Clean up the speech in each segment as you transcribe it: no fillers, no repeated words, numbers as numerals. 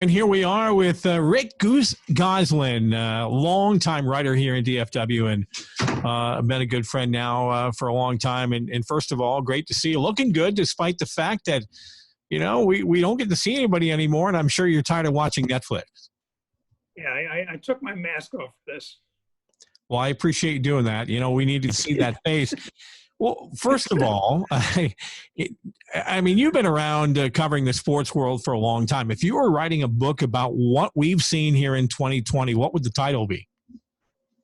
And here we are with Rick Gosselin, longtime writer here in DFW, and been a good friend now for a long time. And first of all, great to see you looking good, despite the fact that, you know, we don't get to see anybody anymore, and I'm sure you're tired of watching Netflix. Yeah, I took my mask off for this. Well, I appreciate you doing that. You know, we need to see that face. Well, first of all, I mean, you've been around covering the sports world for a long time. If you were writing a book about what we've seen here in 2020, what would the title be?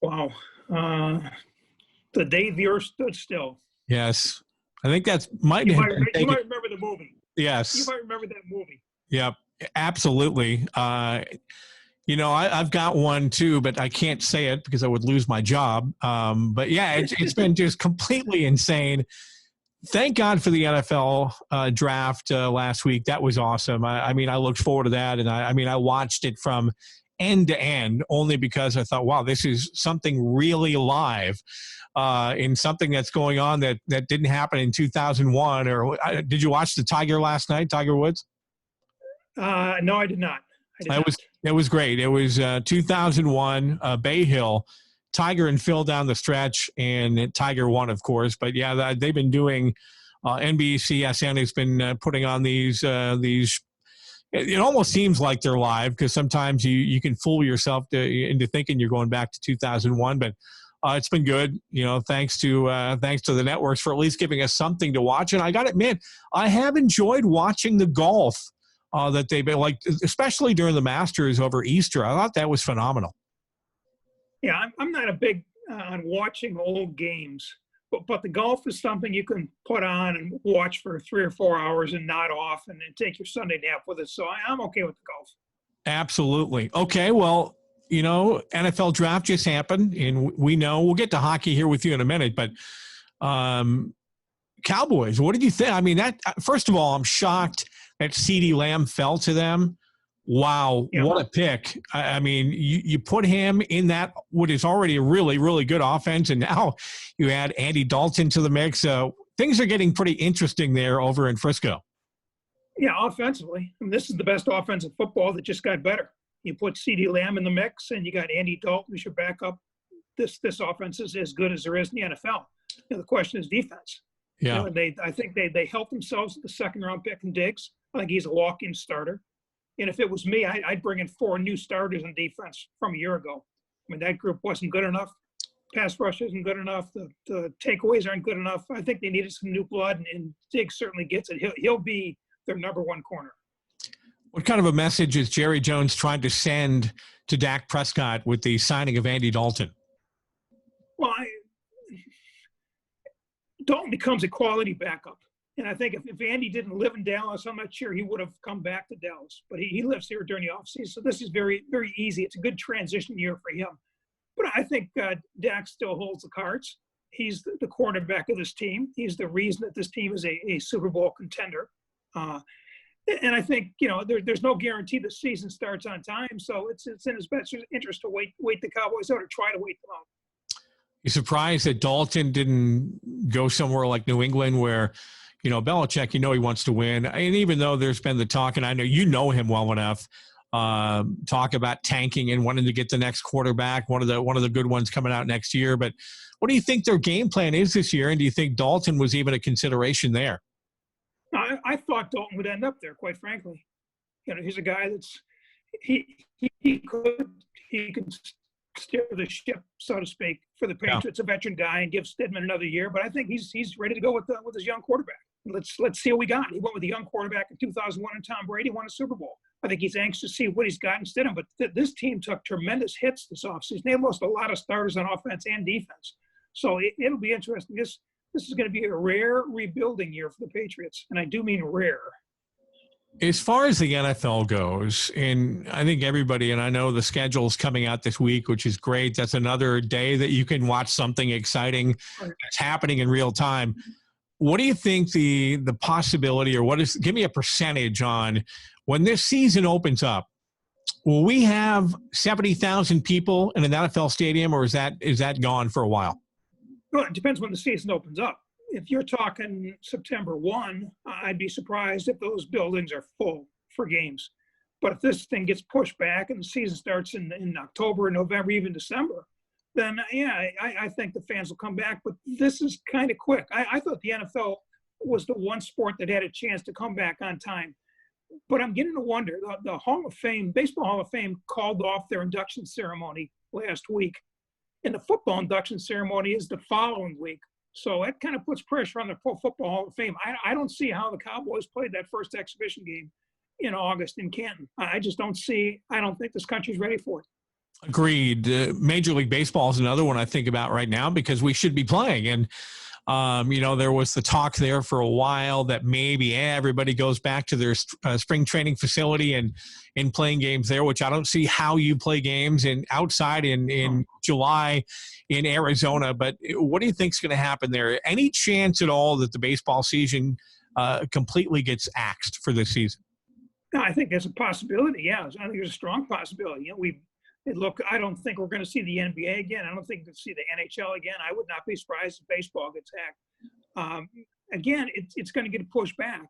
Wow. The Day the Earth Stood Still. Yes. I think that's You might remember the movie. Yes. You might remember that movie. Yep, absolutely. You know, I've got one too, but I can't say it because I would lose my job. But yeah, it's been just completely insane. Thank God for the NFL draft last week. That was awesome. I mean, I looked forward to that. And I mean, I watched it from end to end only because I thought, wow, this is something really live in something that's going on that didn't happen in 2001. Or did you watch the Tiger last night, Tiger Woods? No, I did not. It was great. It was 2001, Bay Hill, Tiger and Phil down the stretch, and Tiger won, of course. But yeah, they've been doing NBCSN has been putting on these. It almost seems like they're live because sometimes you can fool yourself into thinking you're going back to 2001. But it's been good, you know. Thanks to the networks for at least giving us something to watch. And I got to admit, I have enjoyed watching the golf. That they've been like, especially during the Masters over Easter. I thought that was phenomenal. Yeah, I'm not a big on watching old games, but the golf is something you can put on and watch for 3 or 4 hours and nod off and then take your Sunday nap with it. So I'm okay with the golf. Absolutely. Okay, well, you know, NFL draft just happened, and we know we'll get to hockey here with you in a minute, but Cowboys, what did you think? I mean, that first of all, I'm shocked that CeeDee Lamb fell to them. Wow, yeah. What a pick. I mean, you put him in that what is already a really, really good offense, and now you add Andy Dalton to the mix. So things are getting pretty interesting there over in Frisco. Yeah, offensively. I mean, this is the best offense in football that just got better. You put CeeDee Lamb in the mix, and you got Andy Dalton who's your backup. This offense is as good as there is in the NFL. You know, the question is defense. Yeah, you know, I think they helped themselves with the second-round pick in Diggs. I think he's a walk-in starter. And if it was me, I'd bring in 4 new starters on defense from a year ago. I mean, that group wasn't good enough. Pass rush isn't good enough. The takeaways aren't good enough. I think they needed some new blood, and Diggs certainly gets it. He'll be their number 1 corner. What kind of a message is Jerry Jones trying to send to Dak Prescott with the signing of Andy Dalton? Well, Dalton becomes a quality backup. And I think if Andy didn't live in Dallas, I'm not sure he would have come back to Dallas. But he lives here during the offseason, so this is very, very easy. It's a good transition year for him. But I think Dak still holds the cards. He's the quarterback of this team. He's the reason that this team is a Super Bowl contender. And I think, you know, there's no guarantee the season starts on time, so it's in his best interest to wait the Cowboys out or try to wait them out. You surprised that Dalton didn't go somewhere like New England where, you know, Belichick, you know he wants to win. And even though there's been the talk, and I know you know him well enough, talk about tanking and wanting to get the next quarterback, one of the good ones coming out next year. But what do you think their game plan is this year? And do you think Dalton was even a consideration there? I thought Dalton would end up there, quite frankly. You know, he's a guy that's he could steer the ship, so to speak, for the Patriots. Yeah. A veteran guy, and give Stidham another year. But I think he's ready to go with his young quarterback. Let's see what we got. He went with a young quarterback in 2001, and Tom Brady won a Super Bowl. I think he's anxious to see what he's got in Stidham. But this team took tremendous hits this offseason. They lost a lot of starters on offense and defense. So it'll be interesting. This is going to be a rare rebuilding year for the Patriots, and I do mean rare. As far as the NFL goes, and I think everybody, and I know the schedule's coming out this week, which is great. That's another day that you can watch something exciting that's happening in real time. What do you think the possibility, or give me a percentage on when this season opens up? Will we have 70,000 people in an NFL stadium, or is that gone for a while? Well, it depends when the season opens up. If you're talking September 1, I'd be surprised if those buildings are full for games. But if this thing gets pushed back and the season starts in October, November, even December, then yeah, I think the fans will come back. But this is kind of quick. I thought the NFL was the one sport that had a chance to come back on time. But I'm getting to wonder, the Hall of Fame, Baseball Hall of Fame called off their induction ceremony last week. And the football induction ceremony is the following week. So that kind of puts pressure on the Pro Football Hall of Fame. I don't see how the Cowboys played that first exhibition game in August in Canton. I just don't see, I don't think this country's ready for it. Agreed. Major League Baseball is another one I think about right now because we should be playing. And, there was the talk there for a while that maybe everybody goes back to their spring training facility and playing games there, which I don't see how you play games outside in July in Arizona. But what do you think is going to happen there? Any chance at all that the baseball season completely gets axed for this season? No, I think there's a possibility. Yeah, I think there's a strong possibility. I don't think we're going to see the NBA again. I don't think we'll see the NHL again. I would not be surprised if baseball gets hacked. Again, it's going to get pushed back.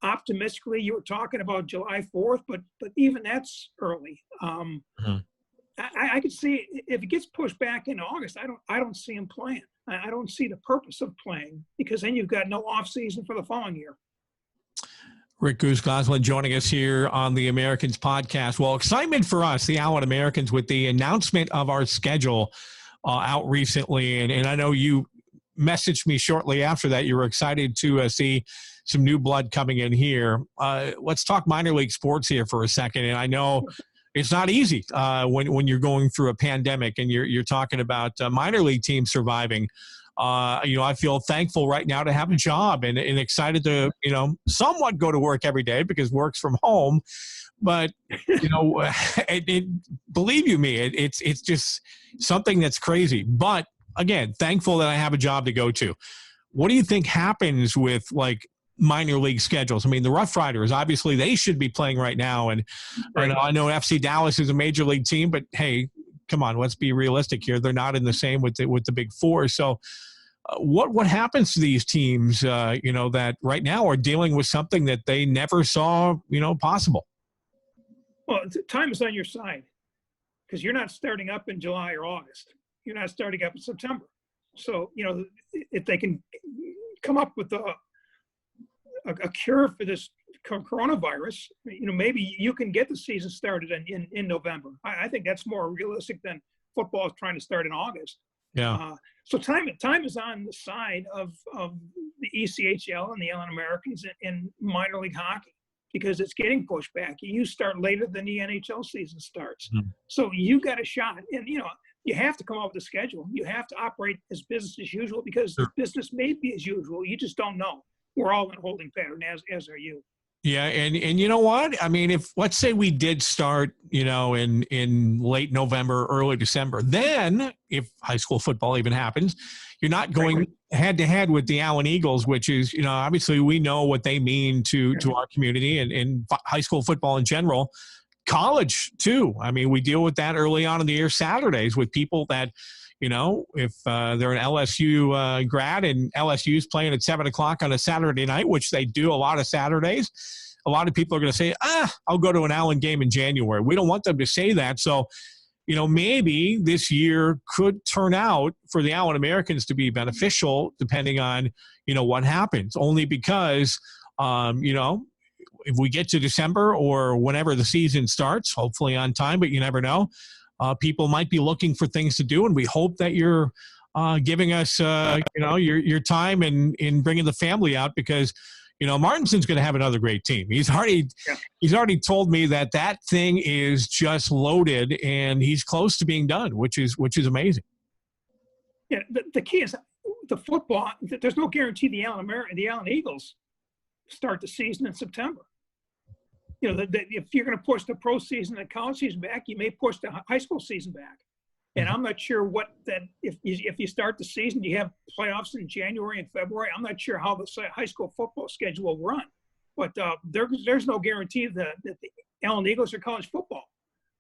Optimistically, you were talking about July 4th, but even that's early. I could see if it gets pushed back in August. I don't see him playing. I don't see the purpose of playing because then you've got no off season for the following year. Rick Gosselin joining us here on the Americans podcast. Well, excitement for us, the Allen Americans, with the announcement of our schedule out recently. And I know you messaged me shortly after that. You were excited to see some new blood coming in here. Let's talk minor league sports here for a second. And I know it's not easy when you're going through a pandemic and you're talking about minor league teams surviving. I feel thankful right now to have a job and excited to, somewhat go to work every day because work's from home. But, believe you me, it's just something that's crazy. But again, thankful that I have a job to go to. What do you think happens with minor league schedules? I mean, the Rough Riders, obviously they should be playing right now. And I know FC Dallas is a major league team, but hey, come on, let's be realistic here. They're not in the same with the Big Four. So what happens to these teams, that right now are dealing with something that they never saw, possible? Well, time is on your side because you're not starting up in July or August. You're not starting up in September. So, if they can come up with a cure for this coronavirus, maybe you can get the season started in November. I think that's more realistic than football is trying to start in August. Yeah. So time is on the side of the ECHL and the Allen Americans in minor league hockey because it's getting pushed back. You start later than the NHL season starts. Mm-hmm. So you got a shot. And, you have to come up with a schedule. You have to operate as business as usual because business may be as usual. You just don't know. We're all in a holding pattern, as are you. Yeah, and you know what? I mean, if let's say we did start, in late November, early December, then if high school football even happens, you're not going head to head with the Allen Eagles, which is, obviously we know what they mean to our community and high school football in general. College too. I mean, we deal with that early on in the year Saturdays with people that, if they're an LSU grad and LSU's playing at 7:00 on a Saturday night, which they do a lot of Saturdays, a lot of people are going to say, I'll go to an Allen game in January. We don't want them to say that. So, maybe this year could turn out for the Allen Americans to be beneficial depending on, what happens. Only because, if we get to December or whenever the season starts, hopefully on time, but you never know. People might be looking for things to do, and we hope that you're giving us, your time in bringing the family out because, Martinson's going to have another great team. He's already told me that thing is just loaded, and he's close to being done, which is amazing. Yeah, the key is the football. There's no guarantee the Allen Eagles start the season in September. If you're going to push the pro season and college season back, you may push the high school season back. And I'm not sure if you start the season, you have playoffs in January and February. I'm not sure how the high school football schedule will run. But there's no guarantee that the Allen Eagles or college football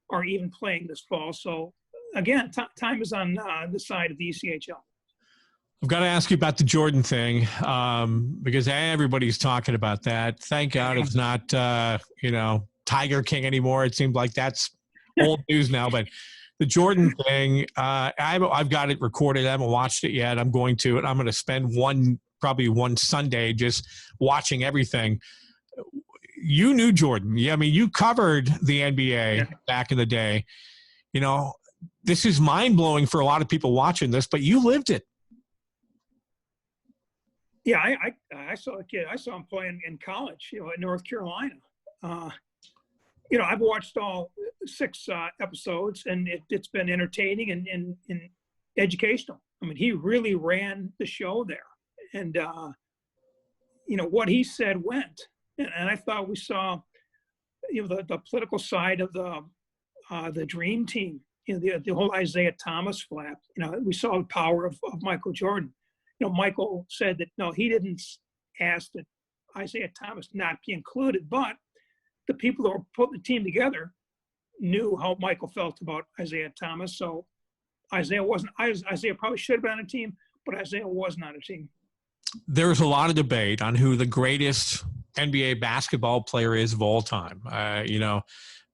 are even playing this fall. So, again, time is on the side of the ECHL. I've got to ask you about the Jordan thing because everybody's talking about that. Thank God it's not, Tiger King anymore. It seems like that's old news now. But the Jordan thing, I've got it recorded. I haven't watched it yet. I'm going to, and I'm going to spend probably one Sunday just watching everything. You knew Jordan. Yeah, I mean, you covered the NBA back in the day. You know, this is mind-blowing for a lot of people watching this, but you lived it. Yeah, I saw a kid. I saw him playing in college, at North Carolina. I've watched all 6 episodes, and it's been entertaining and educational. I mean, he really ran the show there. And, what he said went. And I thought we saw, the political side of the dream team, the whole Isaiah Thomas flap. We saw the power of Michael Jordan. Michael said that, no, he didn't ask that Isaiah Thomas not be included, but the people that were putting the team together knew how Michael felt about Isaiah Thomas. So Isaiah probably should have been on a team, but Isaiah wasn't on a team. There's a lot of debate on who the greatest NBA basketball player is of all time.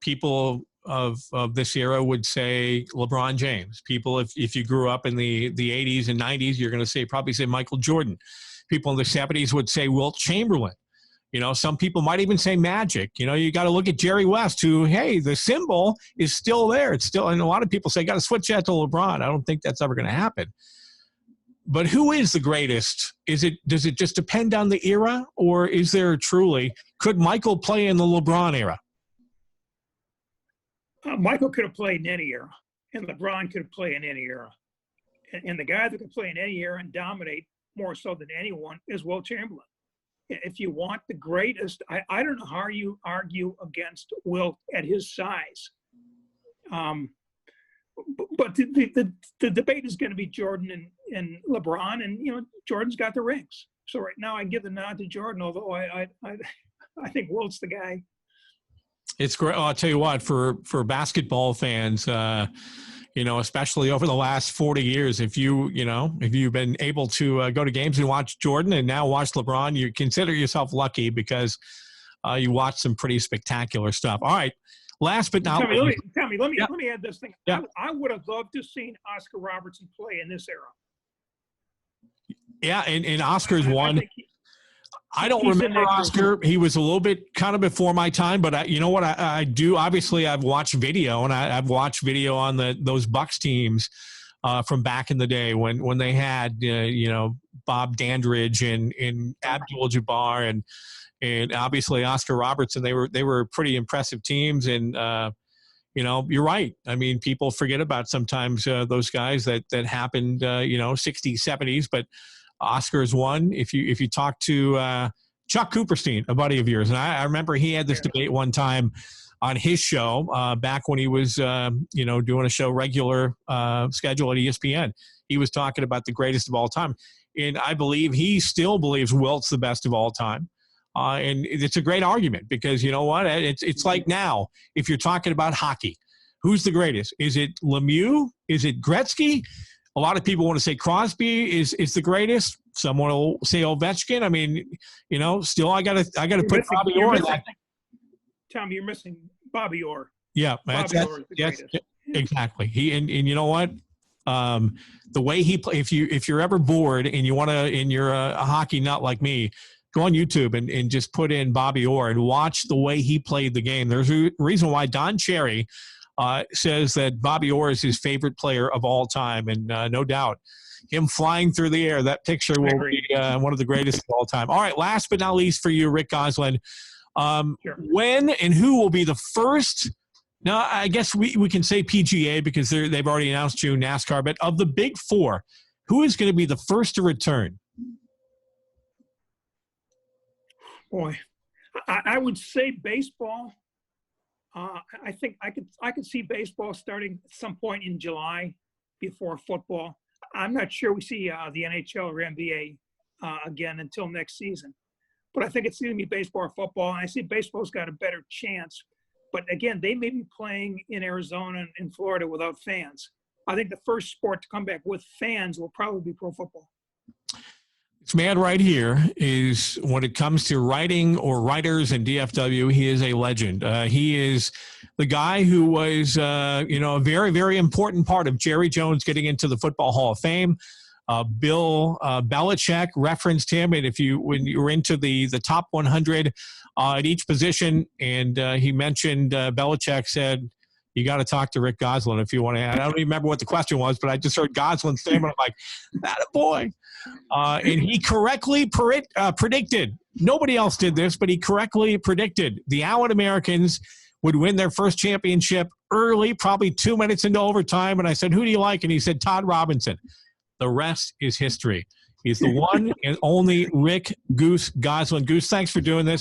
People of this era would say LeBron James. People, if you grew up in the 80s and 90s, you're going to probably say Michael Jordan. People in the 70s would say Wilt Chamberlain. Some people might even say Magic. You got to look at Jerry West, who, hey, the symbol is still there. It's still, and a lot of people say, got to switch that to LeBron. I don't think that's ever going to happen. But who is the greatest? Does it just depend on the era, or is there truly, could Michael play in the LeBron era? Michael could have played in any era, and LeBron could have played in any era. And the guy that could play in any era and dominate more so than anyone is Wilt Chamberlain. If you want the greatest, I don't know how you argue against Wilt at his size. But the debate is going to be Jordan and LeBron, and Jordan's got the rings. So right now I give the nod to Jordan, although I think Wilt's the guy. It's great. I'll tell you what, for basketball fans, especially over the last 40 years, if you've been able to go to games and watch Jordan and now watch LeBron, you consider yourself lucky because you watch some pretty spectacular stuff. All right. Last but not least. Tommy, let me add this thing. Yeah. I would have loved to have seen Oscar Robertson play in this era. Yeah, and Oscar's one. I don't remember Oscar. He was a little bit kind of before my time, but you know what? I do. Obviously, I've watched video, and I've watched video on those Bucks teams from back in the day when they had Bob Dandridge and Abdul-Jabbar and obviously Oscar Robertson. They were pretty impressive teams, and you're right. I mean, people forget about sometimes those guys that happened 60s, 70s, but Oscar's one. If you talk to Chuck Cooperstein, a buddy of yours, and I remember he had this debate one time on his show back when he was doing a show regular schedule at ESPN. He was talking about the greatest of all time, and I believe he still believes Wilt's the best of all time. And it's a great argument because you know what? It's like now, if you're talking about hockey, who's the greatest? Is it Lemieux? Is it Gretzky? A lot of people want to say Crosby is the greatest. Someone will say Ovechkin. I mean, still I gotta put Bobby Orr in that. Tommy, you're missing Bobby Orr. Yeah, yes, exactly. He and you know what? The way he play. If you're ever bored and you want to, and you're a hockey nut like me, go on YouTube and just put in Bobby Orr and watch the way he played the game. There's a reason why Don Cherry says that Bobby Orr is his favorite player of all time. And no doubt, him flying through the air, that picture will be one of the greatest of all time. All right, last but not least for you, Rick Gosselin, sure. When and who will be the first – now, I guess we can say PGA because they've already announced June NASCAR, but of the big four, who is going to be the first to return? Boy, I would say baseball. I think I could see baseball starting at some point in July before football. I'm not sure we see the NHL or NBA again until next season. But I think it's going to be baseball or football, and I see baseball's got a better chance. But again, they may be playing in Arizona and in Florida without fans. I think the first sport to come back with fans will probably be pro football. This man right here is, when it comes to writing or writers in DFW, he is a legend. He is the guy who was, a very, very important part of Jerry Jones getting into the Football Hall of Fame. Bill Belichick referenced him, and when you were into the top 100 at each position, and he mentioned Belichick said, "You got to talk to Rick Gosselin if you want to." I don't even remember what the question was, but I just heard Gosselin's name, and I'm like, "That a boy!" And he correctly predicted. Nobody else did this, but he correctly predicted the Allen Americans would win their first championship early, probably 2 minutes into overtime. And I said, "Who do you like?" And he said, "Todd Robinson." The rest is history. He's the one and only Rick Goose Gosselin. Goose, thanks for doing this.